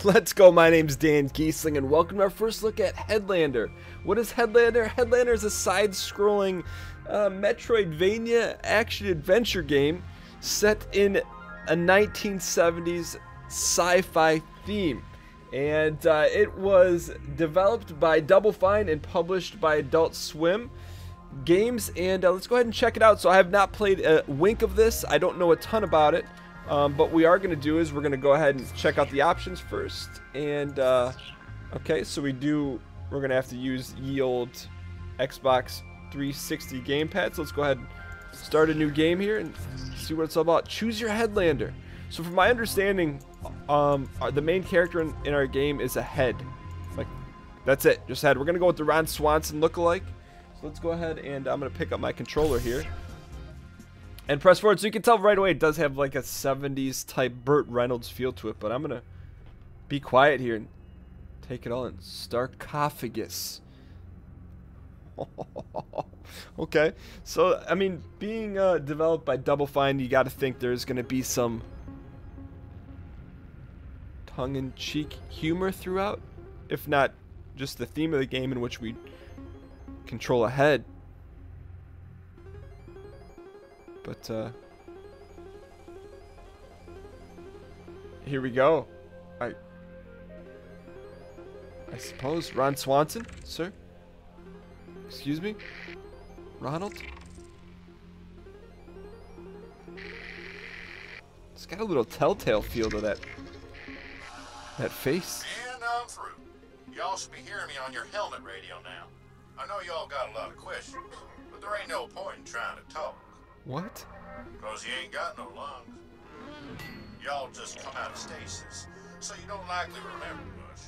Let's go, my name's Dan Giesling, and welcome to our first look at Headlander. What is Headlander? Headlander is a side-scrolling Metroidvania action-adventure game set in a 1970s sci-fi theme. And it was developed by Double Fine and published by Adult Swim Games. And let's go ahead and check it out. So I have not played a wink of this. I don't know a ton about it. But what we are going to do is we're going to go ahead and check out the options first. And, okay, so we're going to have to use ye old Xbox 360 gamepad. So let's go ahead and start a new game here and see what it's all about. Choose your Headlander. So from my understanding, the main character in our game is a head. Like, that's it, just head. We're going to go with the Ron Swanson lookalike. So let's go ahead and I'm going to pick up my controller here. And press forward, so you can tell right away it does have like a 70s type Burt Reynolds feel to it. But I'm going to be quiet here and take it all in. Sarcophagus. Okay, so, I mean, being developed by Double Fine, you got to think there's going to be some tongue-in-cheek humor throughout. If not just the theme of the game in which we control a head. But, here we go. I suppose. Ron Swanson, sir? Excuse me? Ronald? It's got a little telltale feel to that face. And I'm through. Y'all should be hearing me on your helmet radio now. I know y'all got a lot of questions, but there ain't no point in trying to talk. What? Cause you ain't got no lungs. Y'all just come out of stasis, so you don't likely remember much.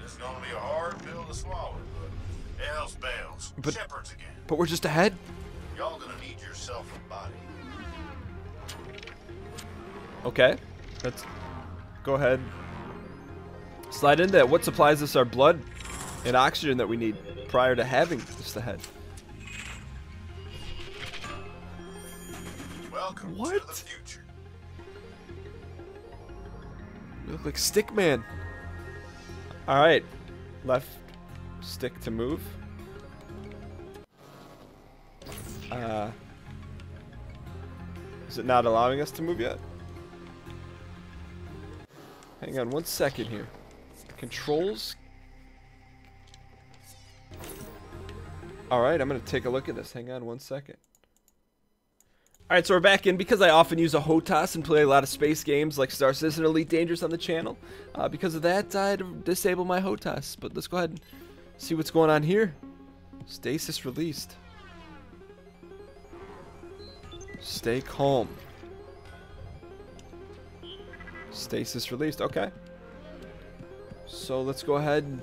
This is gonna be a hard pill to swallow, but hell's bells. Shepherds again. But we're just ahead? Y'all gonna need yourself a body. Okay. Let's go ahead. Slide in there. What supplies us our blood and oxygen that we need prior to having just ahead? Welcome what? to the future. You look like Stickman. Alright. Left stick to move. Is it not allowing us to move yet? Hang on 1 second here. Controls. Alright, I'm going to take a look at this. Hang on 1 second. Alright, so we're back in. Because I often use a HOTAS and play a lot of space games like Star Citizen Elite Dangerous on the channel, because of that, I had to disable my HOTAS. But let's go ahead and see what's going on here. Stasis released. Stay calm. Stasis released. Okay. So let's go ahead and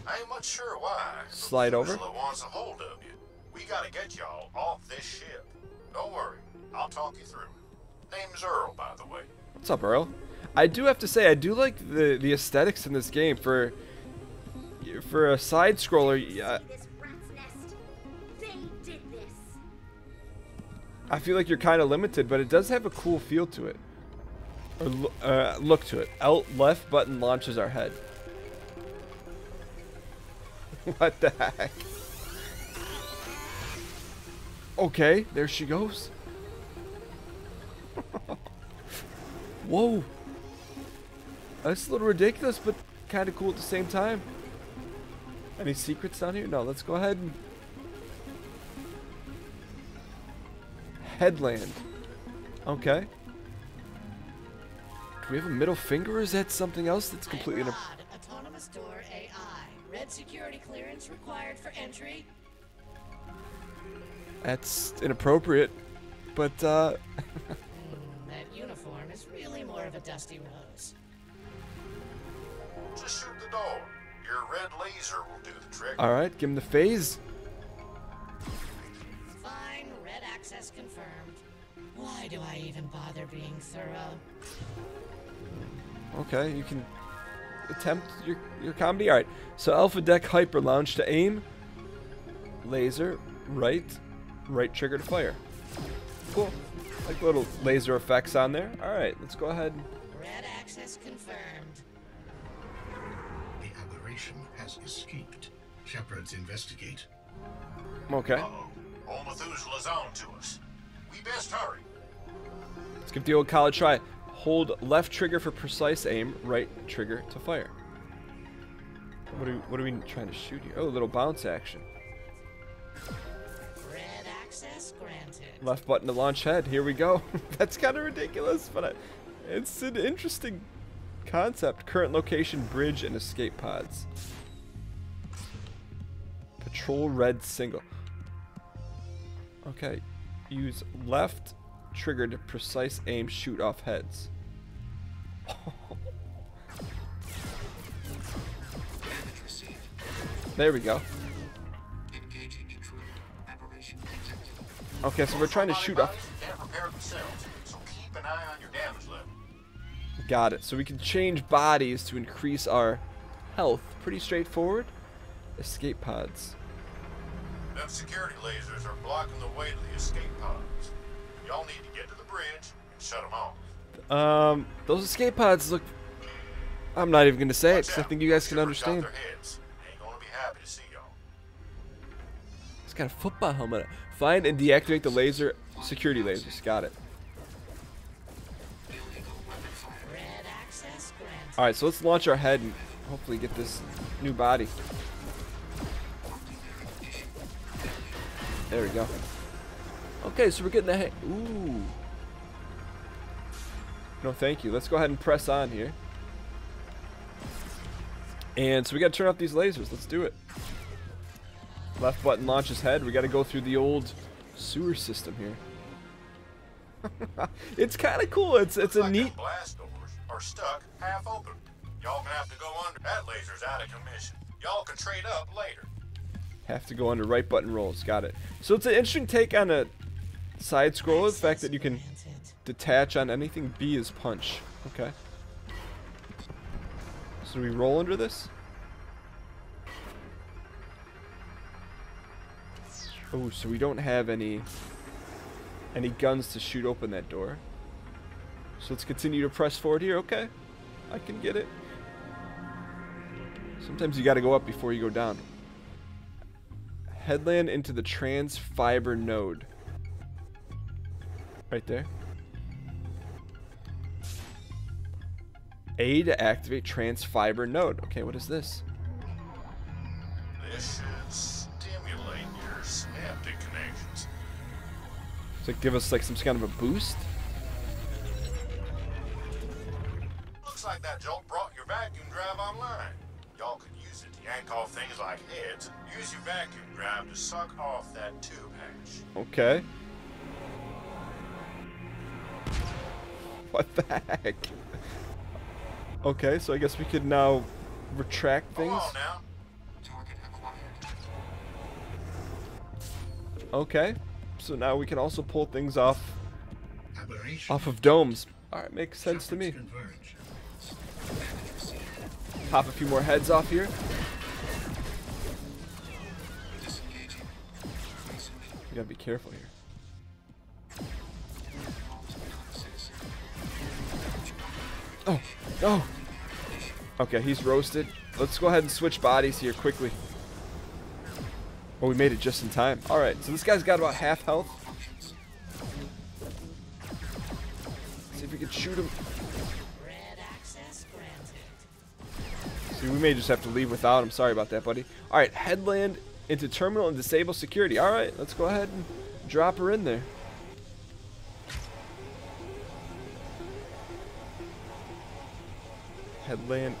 I ain't much sure why. slide over. Wants a hold of you. We gotta get y'all off this ship. Don't worry, I'll talk you through it. Name's Earl, by the way. What's up, Earl? I do have to say, I do like the aesthetics in this game for a side scroller. I feel like you're kind of limited, but it does have a cool feel to it. Or look to it. Left button launches our head. What the heck? Okay, there she goes. Whoa. That's a little ridiculous, but kind of cool at the same time. Any secrets down here? No, let's go ahead and... Headland. Okay. Do we have a middle finger, or is that something else that's completely... Autonomous door AI. Red security clearance required for entry. That's inappropriate, but, That uniform is really more of a dusty rose. Just shoot the door. Your red laser will do the trick. Alright, give him the phase. Fine, red access confirmed. Why do I even bother being thorough? Okay, you can attempt your comedy. Alright, so Alpha Deck Hyper Lounge to aim. Laser, right trigger to fire. Cool. Like little laser effects on there. Alright, let's go ahead and Red access confirmed. The aberration has escaped. Shepherds investigate. Okay. Uh-oh. Old Methuselah's on to us. We best hurry. Let's give the old college try. Hold left trigger for precise aim, right trigger to fire. What are we trying to shoot here? Oh, a little bounce action. Red access granted. Left button to launch head. Here we go. That's kind of ridiculous, but it's an interesting concept. Current location, bridge, and escape pods. Patrol red single. Okay. Use left trigger to precise aim, shoot off heads. There we go. Okay, so we're trying to shoot off. Can't repair themselves, so keep an eye on your damage level. Got it. So we can change bodies to increase our health. Pretty straightforward. Escape pods. Them security lasers are blocking the way to the escape pods. Y'all need to get to the bridge and shut them off. Those escape pods look. I'm not even gonna say it Watch because I out. think you guys can Shepherds understand. got their heads. Ain't gonna be happy to see y'all. It's got a football helmet. Find and deactivate the laser security lasers. Got it. Red access granted. All right, so let's launch our head and hopefully get this new body. There we go. Okay, so we're getting the hang. Ooh. No, thank you. Let's go ahead and press on here. And so we got to turn off these lasers. Let's do it. Left button launches head. We got to go through the old sewer system here. It's kind of cool. It's Looks a like neat. them blast doors are stuck half open. Y'all gonna have to go under. That laser's out of commission. Y'all can trade up later. Have to go under right button rolls. Got it. So it's an interesting take on a side scroller. The fact that you can detach on anything. B is punch. Okay. So do we roll under this? Oh, so we don't have any guns to shoot open that door. So let's continue to press forward here. Okay. I can get it. Sometimes you got to go up before you go down. Headland into the trans fiber node. Right there. A to activate trans fiber node. Okay, what is this? This should stimulate your synaptic connections. Does it give us like some kind of a boost? Looks like that jolt brought your vacuum drive online. Y'all could use it to yank off things like heads. Use your vacuum drive to suck off that tube hatch. Okay. What the heck? Okay, so I guess we could now retract things. Hold on now. Okay. So now we can also pull things off Aberration. of domes. Alright, makes sense to me. Shepherds converge. Pop a few more heads off here. Disengaging. You gotta be careful here. Oh, no. Okay, he's roasted. Let's go ahead and switch bodies here quickly. Oh, we made it just in time. Alright, so this guy's got about half health. See if we can shoot him. Red access granted. See, we may just have to leave without him. Sorry about that, buddy. Alright, headland into terminal and disable security. Alright, let's go ahead and drop her in there. Headland.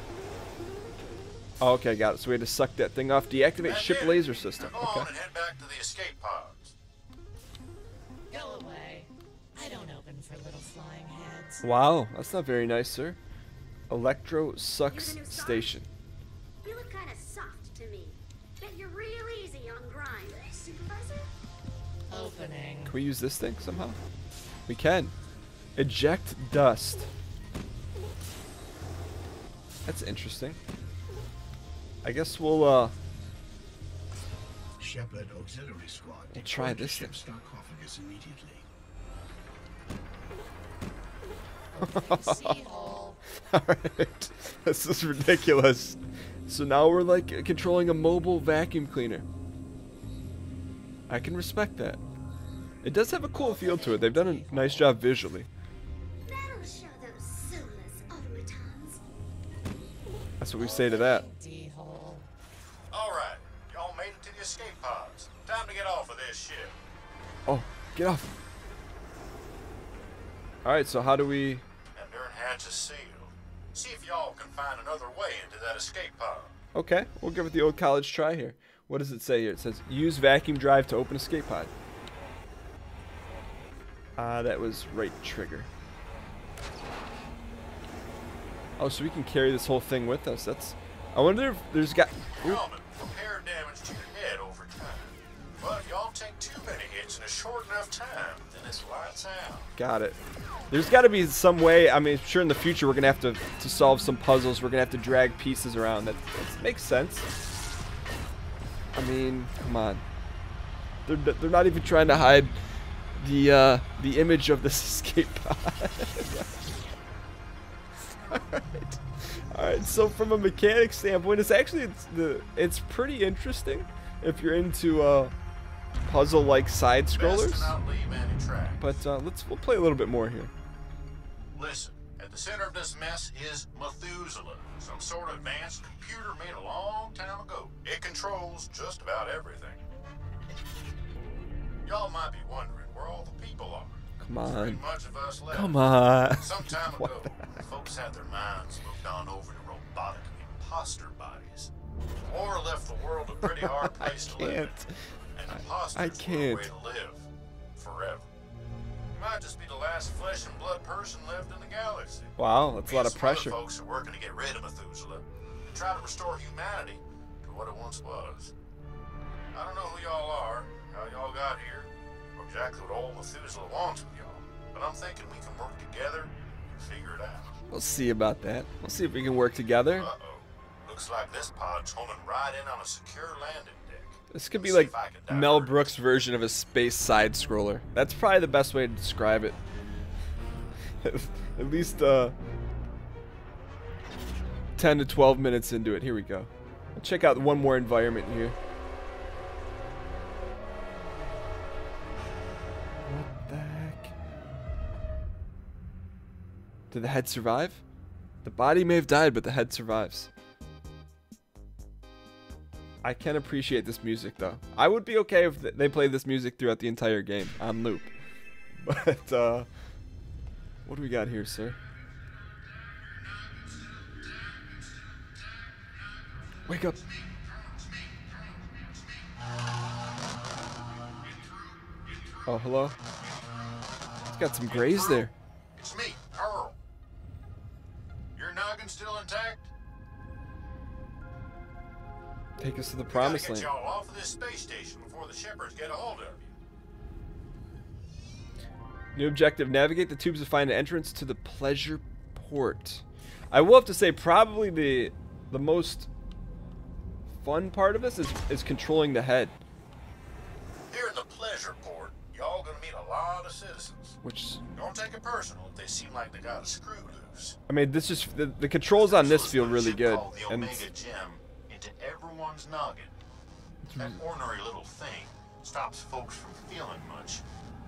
Oh, okay, got it. So we had to suck that thing off. Deactivate That's ship it. laser system. Now go Okay. on and head back to the escape pods. Go away. I don't open for little flying heads. Wow, that's not very nice, sir. Electro sucks station. You look kind of soft to me. Bet you're real easy on grind, Supervisor. Opening. Can we use this thing somehow? We can. Eject dust. That's interesting. I guess we'll Shepherd Auxiliary Squad. We'll try deployed to this thing. ship's sarcophagus immediately. Open sea hole. Alright. This is ridiculous. So now we're like controlling a mobile vacuum cleaner. I can respect that. It does have a cool feel to it. They've done a nice job visually. That'll show those soulless automatons. That's what we say to that. D-hole. All right, y'all made it to the escape pods. Time to get off of this ship. Oh, get off. Alright, so how do we... And their hatch is sealed. See if y'all can find another way into that escape pod. Okay, we'll give it the old college try here. What does it say here? It says, use vacuum drive to open escape pod. That was right trigger. Oh, so we can carry this whole thing with us. That's... I wonder if there's got... Helmet, repair damage to your head over time. But if y'all take too many hits in a short enough time, then it's lights out. Got it. There's got to be some way. I mean, sure, in the future we're gonna have to solve some puzzles. We're gonna have to drag pieces around. That makes sense. I mean, come on. They're not even trying to hide the image of this escape pod. All right. So from a mechanic standpoint, it's pretty interesting if you're into puzzle-like side scrollers. Best to not leave any tracks. But we'll play a little bit more here. Listen, at the center of this mess is Methuselah, some sort of advanced computer made a long time ago. It controls just about everything. Y'all might be wondering where all the people are. Come There on. ain't much of us left. Come on. Some time What ago, folks had their minds moved on over to robotic imposter bodies. War left the world a pretty hard place to live. Can't. And imposters I were a can't. way to live forever. You might just be the last flesh and blood person left in the galaxy. Wow, that's a lot of Some pressure. other folks are working to get rid of Methuselah and try to restore humanity to what it once was. I don't know who y'all are, how y'all got here, or exactly what old Methuselah wants with y'all, but I'm thinking we can work together and figure it out. We'll see about that. We'll see if we can work together. Uh-oh. Looks like this pod's homing right in on a secure landing deck. This could be See like if I can divert Mel it. Brooks' version of a space side scroller. That's probably the best way to describe it. At least 10 to 12 minutes into it. Here we go. I'll check out one more environment here. What the heck? Did the head survive? The body may have died, but the head survives. I can appreciate this music, though. I would be okay if they played this music throughout the entire game on loop. But, what do we got here, sir? Wake up. Oh, hello? It's got some grays there. It's me, Earl. Your noggin still intact? Take us to the We promised gotta land. get y'all off of this space station before the shepherds get a hold of you. New objective, navigate the tubes to find an entrance to the pleasure port. I will have to say, probably the most fun part of this is controlling the head. Here in the pleasure port, y'all gonna meet a lot of citizens. Which, Don't take it personal if they seem like they got a screw loose. I mean, this just, the controls on this feel really good. The And Omega Gem into everyone's noggin. That ordinary little thing stops folks from feeling much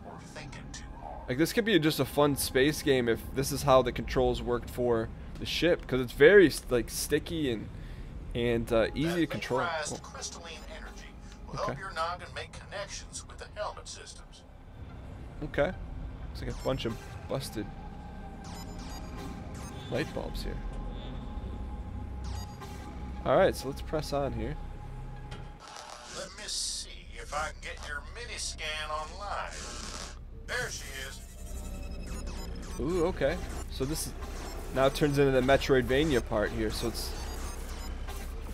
or thinking too hard. like, this could be just a fun space game if this is how the controls worked for the ship. Because it's very, like, sticky and easy to control. Vaporized Oh, crystalline energy will Okay. help your noggin make connections with the helmet systems. okay. Looks like a bunch of busted light bulbs here. Alright, so let's press on here. Let me see if I can get your mini scan online. There she is. Ooh, okay. So this is now it turns into the Metroidvania part here. So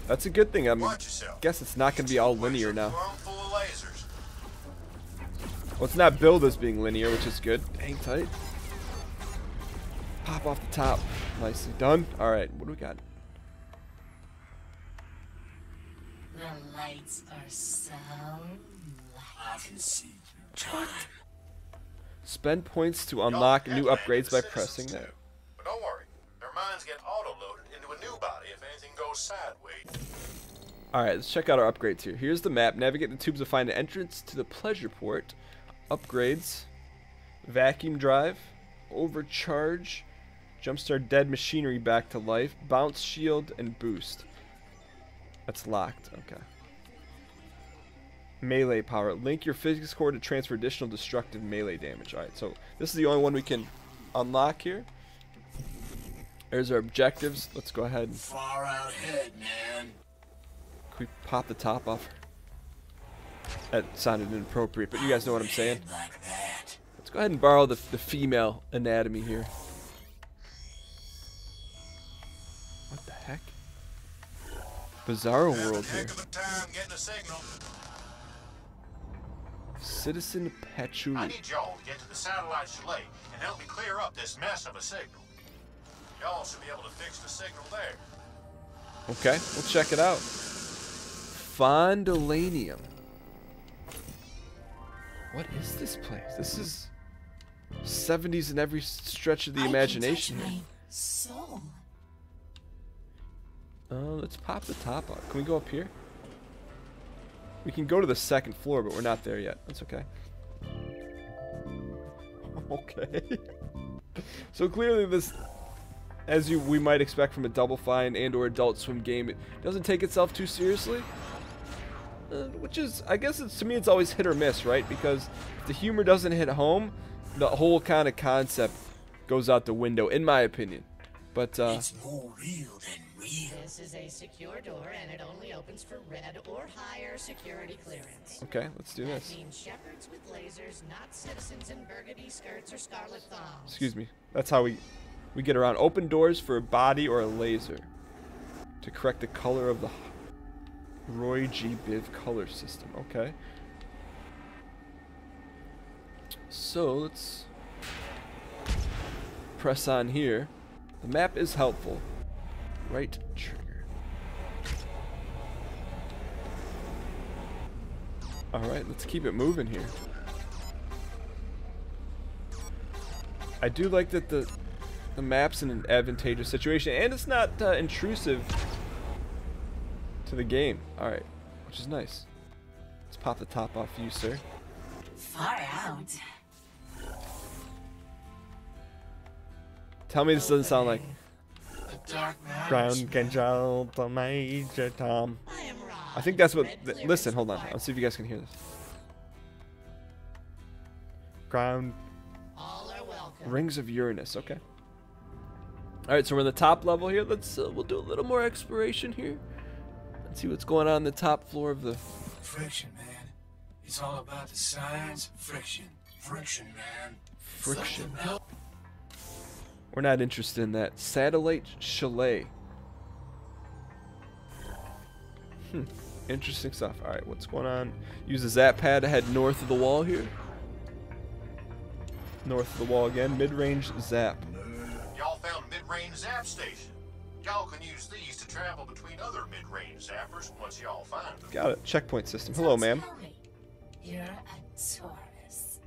that's a good thing. I mean, Watch yourself. guess it's not going to be all linear now. Drum full of lasers. Well, it's not billed as being linear, which is good. Hang tight. Pop off the top. Nicely done. All right, what do we got? The lights are so I can see you. Spend points to unlock Y'all new Headlander upgrades by citizens pressing too. that. But don't worry, their minds get sideways. Alright, let's check out our upgrades here. Here's the map. Navigate the tubes to find an entrance to the pleasure port. Upgrades. Vacuum drive. Overcharge. Jumpstart dead machinery back to life. Bounce shield and boost. That's locked. Okay. Melee power. Link your physics core to transfer additional destructive melee damage. Alright, so this is the only one we can unlock here. There's our objectives. Let's go ahead. Far out ahead, man. Can we pop the top off? That sounded inappropriate, but you guys know what I'm saying. Like that. Let's go ahead and borrow the female anatomy here. What the heck? Bizarro world here. Heck of a time getting a signal. Citizen Patchouli. I need y'all to get to the satellite chalet and help me clear up this mess of a signal. Y'all should be able to fix the signal there. Okay, we'll check it out. Fondolanium. What is this place? This is 70s in every stretch of the imagination. Soul. Let's pop the top off. Can we go up here? We can go to the second floor, but we're not there yet. That's okay. Okay. So clearly this, as we might expect from a Double Fine and or Adult Swim game, it doesn't take itself too seriously. Which is, I guess to me it's always hit or miss, right? Because if the humor doesn't hit home, the whole kind of concept goes out the window, in my opinion. But It's more real than real. This is a secure door, and it only opens for red or higher security clearance. okay, let's do That this. means shepherds with lasers, not citizens in burgundy skirts or scarlet thongs. Excuse me. That's how we get around. Open doors for a body or a laser to correct the color of the Roy G. Biv color system. Okay. So let's press on here. The map is helpful. Right trigger. Alright, let's keep it moving here. I do like that the map's in an advantageous situation, and it's not intrusive to the game. Alright, which is nice. Let's pop the top off you, sir. Far out. Tell me this doesn't sound like The dark matter. ground control to Major Tom. I am Rod. I think that's what. Red clearance Listen, hold on. required. Let's see if you guys can hear this. Ground All are welcome. rings of Uranus. Okay. All right, so we're in the top level here. Let's we'll do a little more exploration here. Let's see what's going on in the top floor of the. Friction, man. It's all about the science of friction. Friction, man. Friction. We're not interested in that. Satellite chalet. Interesting stuff. All right, what's going on? Use the zap pad to head north of the wall here. North of the wall again. Mid-range zap. Y'all found mid-range zap station. Y'all can use these to travel between other mid-range zappers once y'all find them. Got it. Checkpoint system. Hello, ma'am. Tell me, you're a Taurus.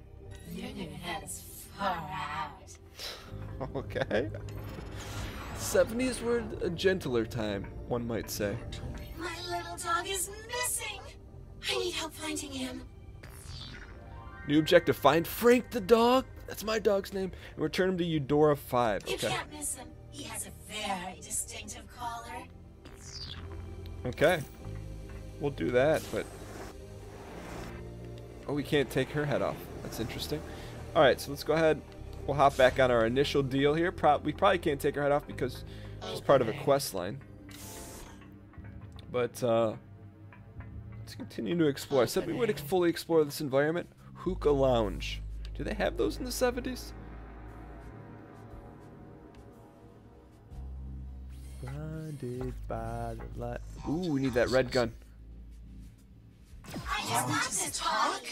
Your new head is far out. Okay. 70s were a gentler time, one might say. My little dog is missing. I need help finding him. New objective: find Frank the dog. That's my dog's name, and return him to Eudora 5. You Okay. can't miss him. He has a very distinctive collar. Okay. We'll do that, but oh, we can't take her head off. That's interesting. All right, so let's go ahead. We'll hop back on our initial deal here. We probably can't take her head off because she's part of a quest line. But let's continue to explore. I said we would fully explore this environment. Hookah Lounge. Do they have those in the 70s? Blinded by the light. Ooh, we need that red gun. I just not to talk.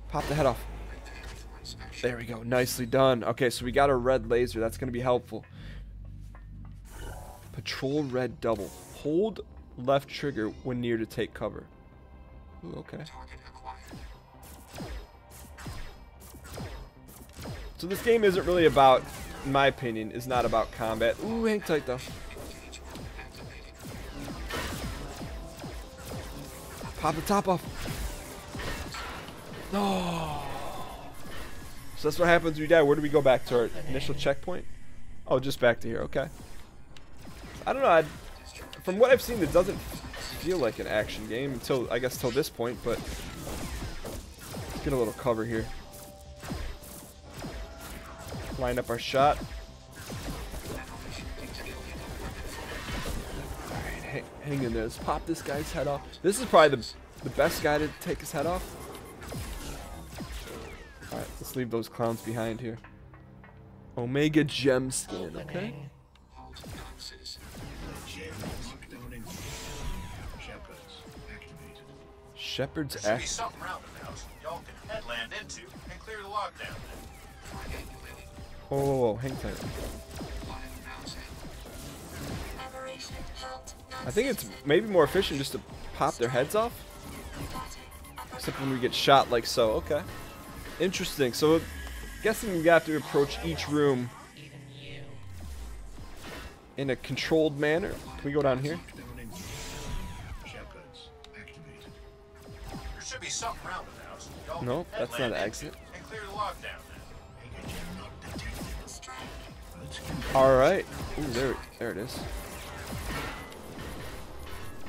Pop the head off. There we go. Nicely done. Okay, so we got a red laser. That's going to be helpful. Patrol red double. Hold left trigger when near to take cover. Ooh, okay. So this game isn't really about, in my opinion, is not about combat. Ooh, hang tight though. Pop the top off. No. So that's what happens when you die. Where do we go back to our initial checkpoint? Oh, just back to here. Okay. I don't know. From what I've seen, it doesn't feel like an action game until, I guess, till this point. But let's get a little cover here. Line up our shot. Alright, hang in there. Let's pop this guy's head off. This is probably the best guy to take his head off. Alright, let's leave those clowns behind here. Omega gem skin, okay? Shepherd's There should be Act. something roundabouts y'all can headland into and clear the lockdown. Whoa, hang tight. I think it's maybe more efficient just to pop their heads off. Except when we get shot like so. Okay. Interesting. So, guessing we have to approach each room in a controlled manner. Can we go down here? There should be something roundabouts y'all Nope, can that's not headland an into exit. and clear the lockdown. Alright. Ooh, there it is.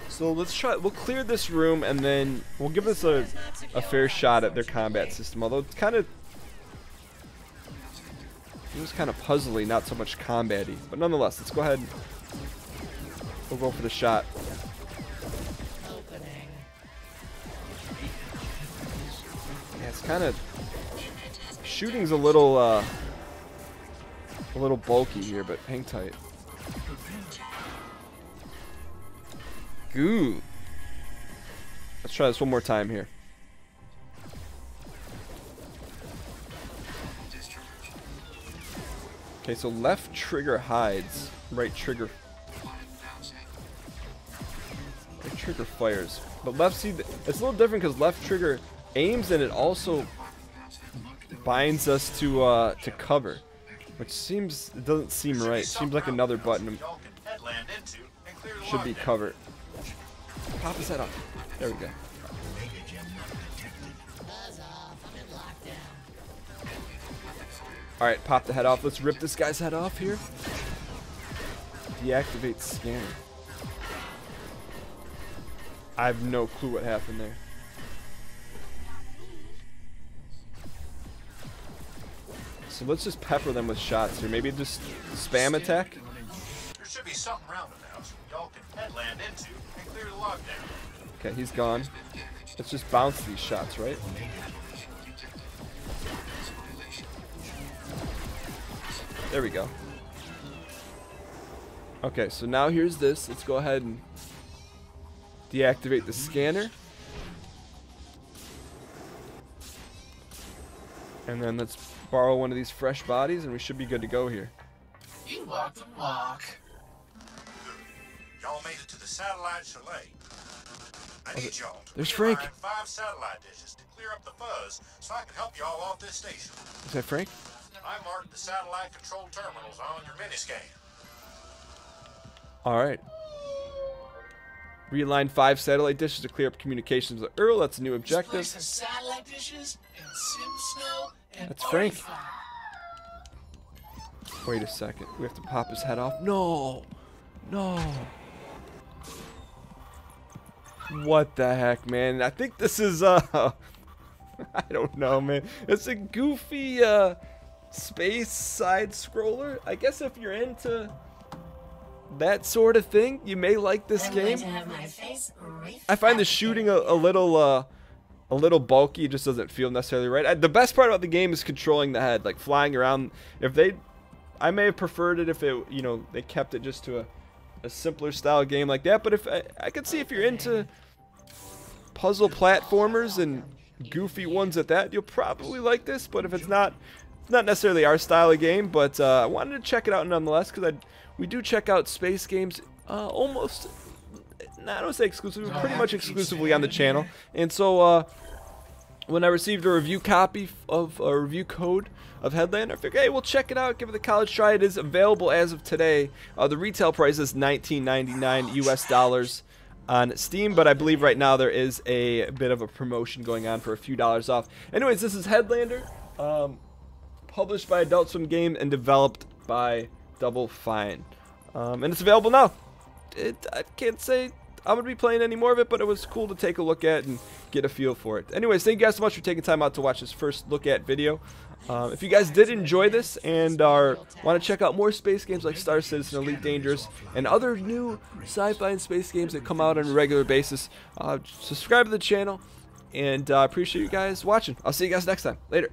So let's try, we'll clear this room and then we'll give this a fair shot at their combat system. Although it's kind of, it was kind of puzzly, not so much combat-y. But nonetheless, let's go ahead and we'll go for the shot. Yeah, it's kind of, shooting's a little bulky here, but hang tight. Goo. Let's try this one more time here. Okay, so left trigger hides, right trigger fires. But left, see, it's a little different because left trigger aims and it also binds us to cover, which seems, it doesn't seem right. It seems like another button should be cover. Pop his head off. There we go. Alright, pop the head off. Let's rip this guy's head off here. Deactivate scanner. I have no clue what happened there. So let's just pepper them with shots here. Maybe just spam attack. There should be something roundabouts y'all can headland into and clear the lockdown. Okay, he's gone. Let's just bounce these shots, right? There we go. Okay, so now here's this. Let's go ahead and deactivate the scanner. And then let's borrow one of these fresh bodies and we should be good to go here. You walk the walk. Y'all made it to the satellite chalet. I need y'all to There's realign Frank. 5 satellite dishes to clear up the fuzz so I can help y'all off this station. Is that Frank? I marked the satellite control terminals on your miniscan. Alright. Realign 5 satellite dishes to clear up communications with Earl. That's a new This objective. place has satellite dishes and sim snow and That's Frank. fire. Wait a second. We have to pop his head off. No. No. What the heck, man? I think this is, I don't know, man. It's a goofy, space side scroller. I guess if you're into that sort of thing, you may like this I'm going game. to have my face I find the shooting a little bulky. It just doesn't feel necessarily right. The best part about the game is controlling the head, like flying around. I may have preferred it if it, you know, they kept it just to a simpler style game like that. But if I could see if you're into puzzle platformers and goofy ones at that, you'll probably like this. But if it's not necessarily our style of game. But I wanted to check it out nonetheless because we do check out space games almost. I don't say exclusively, pretty much exclusively on the channel. And so when I received a review copy of a review code of Headlander, I figured, hey, we'll check it out, give it a college try. It is available as of today. The retail price is $19.99 US dollars on Steam, but I believe right now there is a bit of a promotion going on for a few dollars off. Anyways, this is Headlander, published by Adult Swim Game and developed by Double Fine. And it's available now. I can't say I'm going to be playing any more of it, but it was cool to take a look at and get a feel for it. Anyways, thank you guys so much for taking time out to watch this first look at video. If you guys did enjoy this and want to check out more space games like Star Citizen, Elite Dangerous, and other new sci-fi and space games that come out on a regular basis, subscribe to the channel, and I appreciate you guys watching. I'll see you guys next time. Later.